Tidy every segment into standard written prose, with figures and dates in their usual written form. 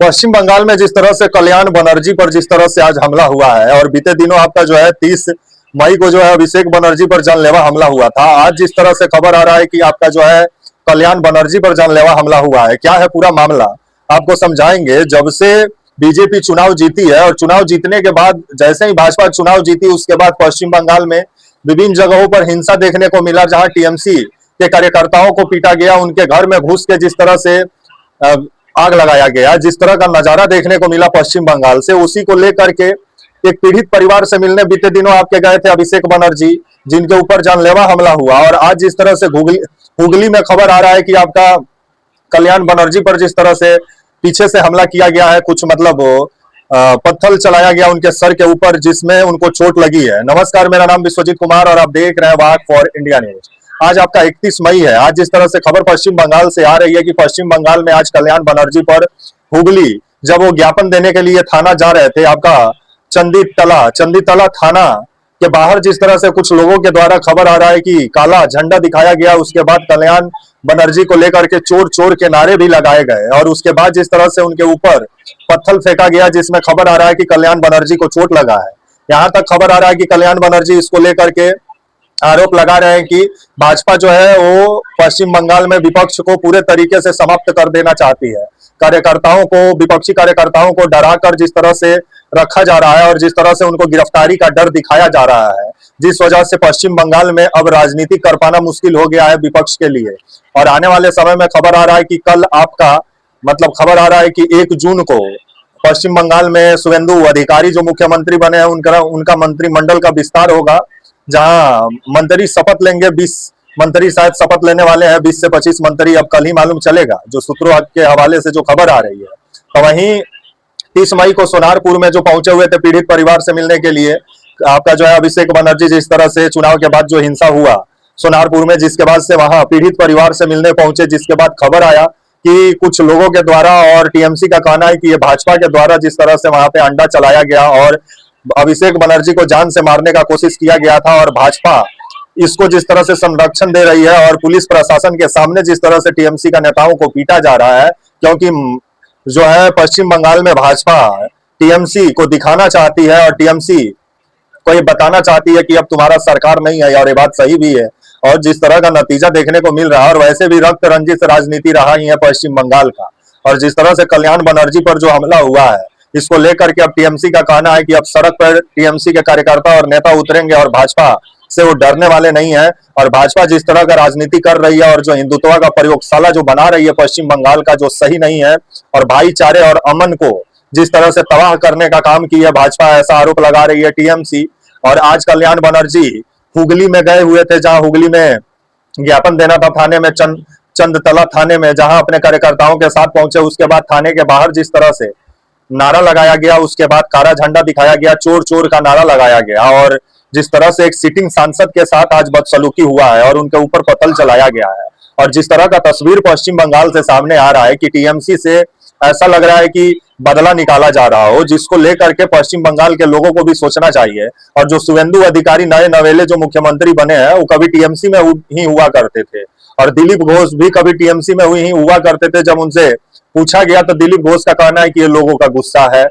पश्चिम बंगाल में जिस तरह से कल्याण बनर्जी पर जिस तरह से आज हमला हुआ है और बीते दिनों आपका जो है 30 मई को जो है अभिषेक बनर्जी पर जानलेवा हमला हुआ था। आज जिस तरह से खबर आ रहा है कि आपका जो है कल्याण बनर्जी पर जानलेवा हमला हुआ है, क्या है पूरा मामला आपको समझाएंगे। जब से बीजेपी चुनाव जीती है और चुनाव जीतने के बाद जैसे ही भाजपा चुनाव जीती उसके बाद पश्चिम बंगाल में विभिन्न जगहों पर हिंसा देखने को मिला, जहां टीएमसी के कार्यकर्ताओं को पीटा गया, उनके घर में घुस के जिस तरह से आग लगाया गया, जिस तरह का नजारा देखने को मिला पश्चिम बंगाल से, उसी को लेकर के एक पीड़ित परिवार से मिलने बीते दिनों आपके गए थे अभिषेक बनर्जी, जिनके ऊपर जानलेवा हमला हुआ। और आज जिस तरह से हुगली में खबर आ रहा है कि आपका कल्याण बनर्जी पर जिस तरह से पीछे से हमला किया गया है, कुछ मतलब पत्थर चलाया गया उनके सर के ऊपर, जिसमें उनको चोट लगी है। नमस्कार, मेरा नाम विश्वजीत कुमार और आप देख रहे हैं वाक फॉर इंडिया न्यूज। आज आपका 31 मई है। आज जिस तरह से खबर पश्चिम बंगाल से आ रही है कि पश्चिम बंगाल में आज कल्याण बनर्जी पर हुगली जब वो ज्ञापन देने के लिए थाना जा रहे थे, आपका चंदीतला थाना के बाहर जिस तरह से कुछ लोगों के द्वारा खबर आ रहा है कि काला झंडा दिखाया गया, उसके बाद कल्याण बनर्जी को लेकर के चोर चोर के नारे भी लगाए गए और उसके बाद जिस तरह से उनके ऊपर पत्थर फेंका गया, जिसमें खबर आ रहा है कि कल्याण बनर्जी को चोट लगा है। यहाँ तक खबर आ रहा है कि कल्याण बनर्जी इसको लेकर के आरोप लगा रहे हैं कि भाजपा जो है वो पश्चिम बंगाल में विपक्ष को पूरे तरीके से समाप्त कर देना चाहती है। कार्यकर्ताओं को, विपक्षी कार्यकर्ताओं को डराकर जिस तरह से रखा जा रहा है और जिस तरह से उनको गिरफ्तारी का डर दिखाया जा रहा है, जिस वजह से पश्चिम बंगाल में अब राजनीति कर पाना मुश्किल हो गया है विपक्ष के लिए। और आने वाले समय में खबर आ रहा है कि कल आपका मतलब खबर आ रहा है कि 1 जून को पश्चिम बंगाल में शुवेंदु अधिकारी जो मुख्यमंत्री बने हैं उनका मंत्रिमंडल का विस्तार होगा, जहां मंत्री शपथ लेंगे। 20 मंत्री शायद शपथ लेने वाले हैं, 20 से 25 मंत्री, अब कल ही मालूम चलेगा, जो सूत्रों के हवाले से जो खबर आ रही है। तो वहीं 30 मई को सोनारपुर में जो पहुंचे हुए थे पीड़ित परिवार से मिलने के लिए आपका जो है अभिषेक बनर्जी, जिस तरह से चुनाव के बाद जो हिंसा हुआ सोनारपुर में, जिसके बाद से वहां पीड़ित परिवार से मिलने पहुंचे, जिसके बाद खबर आया कि कुछ लोगों के द्वारा और टीएमसी का कहना है कि ये भाजपा के द्वारा जिस तरह से वहां पे अंडा चलाया गया और अभिषेक बनर्जी को जान से मारने का कोशिश किया गया था और भाजपा इसको जिस तरह से संरक्षण दे रही है और पुलिस प्रशासन के सामने जिस तरह से टीएमसी का नेताओं को पीटा जा रहा है, क्योंकि जो है पश्चिम बंगाल में भाजपा टीएमसी को दिखाना चाहती है और टीएमसी को ये बताना चाहती है कि अब तुम्हारा सरकार नहीं है। और ये बात सही भी है और जिस तरह का नतीजा देखने को मिल रहा है, और वैसे भी रक्त रंजित राजनीति रहा ही है पश्चिम बंगाल का, और जिस तरह से कल्याण बनर्जी पर जो हमला हुआ है इसको लेकर के अब टीएमसी का कहना है कि अब सड़क पर टीएमसी के कार्यकर्ता और नेता उतरेंगे और भाजपा से वो डरने वाले नहीं है। और भाजपा जिस तरह का राजनीति कर रही है और जो हिंदुत्व का प्रयोगशाला जो बना रही है पश्चिम बंगाल का, जो सही नहीं है, और भाईचारे और अमन को जिस तरह से तबाह करने का काम किया भाजपा, ऐसा आरोप लगा रही है टीएमसी। और आज कल्याण बनर्जी हुगली में गए हुए थे, जहां हुगली में ज्ञापन देना था थाने में, चंदतला थाने में, जहां अपने कार्यकर्ताओं के साथ पहुंचे। उसके बाद थाने के बाहर जिस तरह से नारा लगाया गया, उसके बाद काला झंडा दिखाया गया, चोर चोर का नारा लगाया गया, और जिस तरह से एक सिटिंग सांसद के साथ आज बदसलूकी हुआ है और उनके ऊपर पत्थर चलाया गया है। और जिस तरह का तस्वीर पश्चिम बंगाल से सामने आ रहा है कि टीएमसी से ऐसा लग रहा है कि बदला निकाला जा रहा हो, जिसको लेकर के पश्चिम बंगाल के लोगों को भी सोचना चाहिए। और जो शुवेंदु अधिकारी नए नवेले जो मुख्यमंत्री बने हैं, वो कभी टीएमसी में ही हुआ करते थे, और दिलीप घोष भी कभी टीएमसी में ही हुआ करते थे। जब उनसे पूछा गया तो दिलीप घोष का कहना है कि ये लोगों का गुस्सा है।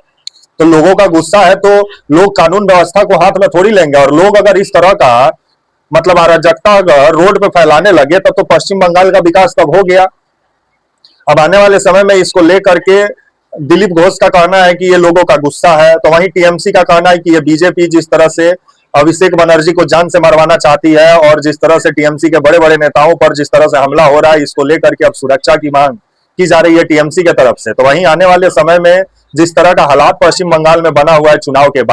तो लोगों का गुस्सा है तो लोग कानून व्यवस्था को हाथ में थोड़ी लेंगे, और लोग अगर इस तरह का मतलब अराजकता अगर रोड पे फैलाने लगे तब तो पश्चिम बंगाल का विकास तब हो गया। अब आने वाले समय में इसको लेकर के दिलीप घोष का कहना है कि ये लोगों का गुस्सा है, तो वहीं टीएमसी का कहना है कि ये बीजेपी जिस तरह से अभिषेक बनर्जी को जान से मरवाना चाहती है और जिस तरह से टीएमसी के बड़े बड़े नेताओं पर जिस तरह से हमला हो रहा है, इसको लेकर के अब सुरक्षा की मांग की जा रही है टीएमसी के तरफ से। तो वहीं आने वाले समय में जिस तरह का हालात पश्चिम बंगाल में बना हुआ है चुनाव के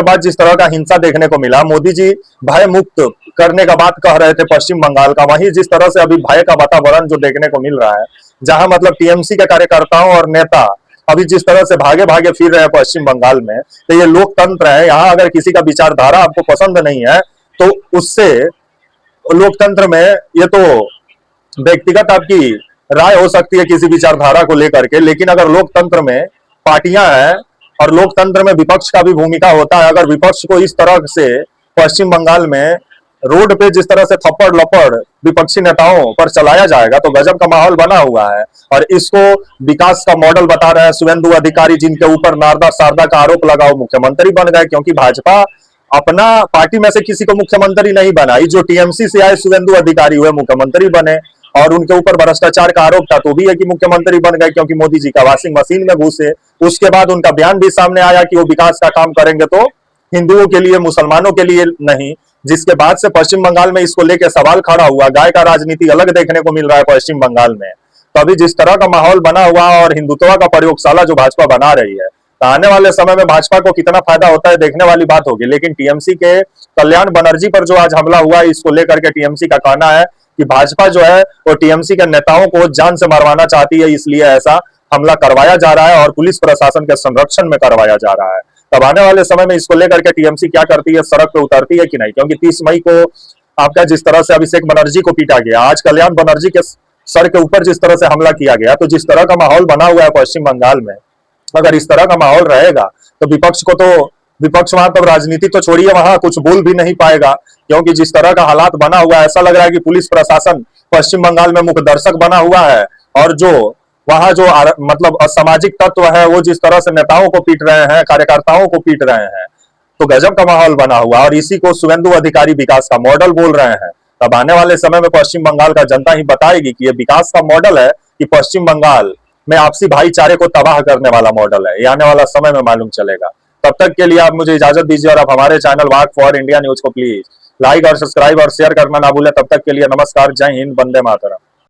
बाद जिस तरह का हिंसा देखने को मिला, मोदी जी भय मुक्त करने का बात कह रहे थे पश्चिम बंगाल का, वहीं जिस तरह से अभी भय का वातावरण जो देखने को मिल रहा है, जहां मतलब टीएमसी के कार्यकर्ताओं और नेता अभी जिस तरह से भागे भागे फिर रहे हैं पश्चिम बंगाल में, तो ये लोकतंत्र है। यहाँ अगर किसी का विचारधारा आपको पसंद नहीं है तो उससे लोकतंत्र में ये तो व्यक्तिगत आपकी राय हो सकती है किसी विचारधारा को लेकर के, लेकिन अगर लोकतंत्र में पार्टियां हैं और लोकतंत्र में विपक्ष का भी भूमिका होता है, अगर विपक्ष को इस तरह से पश्चिम बंगाल में रोड पे जिस तरह से थप्पड़ लपड़ विपक्षी नेताओं पर चलाया जाएगा तो गजब का माहौल बना हुआ है। और इसको विकास का मॉडल बता रहे हैं शुभेंदु अधिकारी, जिनके ऊपर नारदा शारदा का आरोप लगा, वो मुख्यमंत्री बन गए, क्योंकि भाजपा अपना पार्टी में से किसी को मुख्यमंत्री नहीं बनाई। जो टीएमसी से आए शुभेंदु अधिकारी हुए मुख्यमंत्री बने, और उनके ऊपर भ्रष्टाचार का आरोप था तो भी है कि मुख्यमंत्री बन गए, क्योंकि मोदी जी का वॉशिंग मशीन में घुसे। उसके बाद उनका बयान भी सामने आया कि वो विकास का काम करेंगे तो हिंदुओं के लिए, मुसलमानों के लिए नहीं। जिसके बाद से पश्चिम बंगाल में इसको लेकर सवाल खड़ा हुआ। गाय का राजनीति अलग देखने को मिल रहा है पश्चिम बंगाल में। तो अभी जिस तरह का माहौल बना हुआ और हिंदुत्व का प्रयोगशाला जो भाजपा बना रही है, तो आने वाले समय में भाजपा को कितना फायदा होता है देखने वाली बात होगी। लेकिन टीएमसी के कल्याण बनर्जी पर जो आज हमला हुआ है, इसको लेकर के टीएमसी का कहना है कि भाजपा जो है वो टीएमसी के नेताओं को जान से मरवाना चाहती है, इसलिए ऐसा हमला करवाया जा रहा है और पुलिस प्रशासन के संरक्षण में करवाया जा रहा है। तब आने वाले समय में इसको लेकर के टीएमसी क्या करती है, सड़क पे उतरती है कि नहीं, क्योंकि 30 मई को आपका जिस तरह से अभिषेक बनर्जी को पीटा गया, आज कल्याण बनर्जी के सर के ऊपर जिस तरह से हमला किया गया, तो जिस तरह का माहौल बना हुआ है पश्चिम बंगाल में, अगर इस तरह का माहौल रहेगा तो विपक्ष वहां तब राजनीति तो छोड़िए, वहां कुछ बोल भी नहीं पाएगा। क्योंकि जिस तरह का हालात बना हुआ है, ऐसा लग रहा है कि पुलिस प्रशासन पश्चिम बंगाल में मुख्य दर्शक बना हुआ है, और जो वहां जो मतलब असामाजिक तत्व है वो जिस तरह से नेताओं को पीट रहे हैं, कार्यकर्ताओं को पीट रहे हैं, तो गजब का माहौल बना हुआ। और इसी को शुभेंदु अधिकारी विकास का मॉडल बोल रहे हैं। तब आने वाले समय में पश्चिम बंगाल का जनता ही बताएगी कि ये विकास का मॉडल है कि पश्चिम बंगाल में आपसी भाईचारे को तबाह करने वाला मॉडल है। ये आने वाला समय में मालूम चलेगा। तब तक के लिए आप मुझे इजाजत दीजिए, और आप हमारे channel walk for India news को प्लीज लाइक और सब्सक्राइब और शेयर करना ना भूलें। तब तक के लिए नमस्कार, जय हिंद, वंदे मातरम।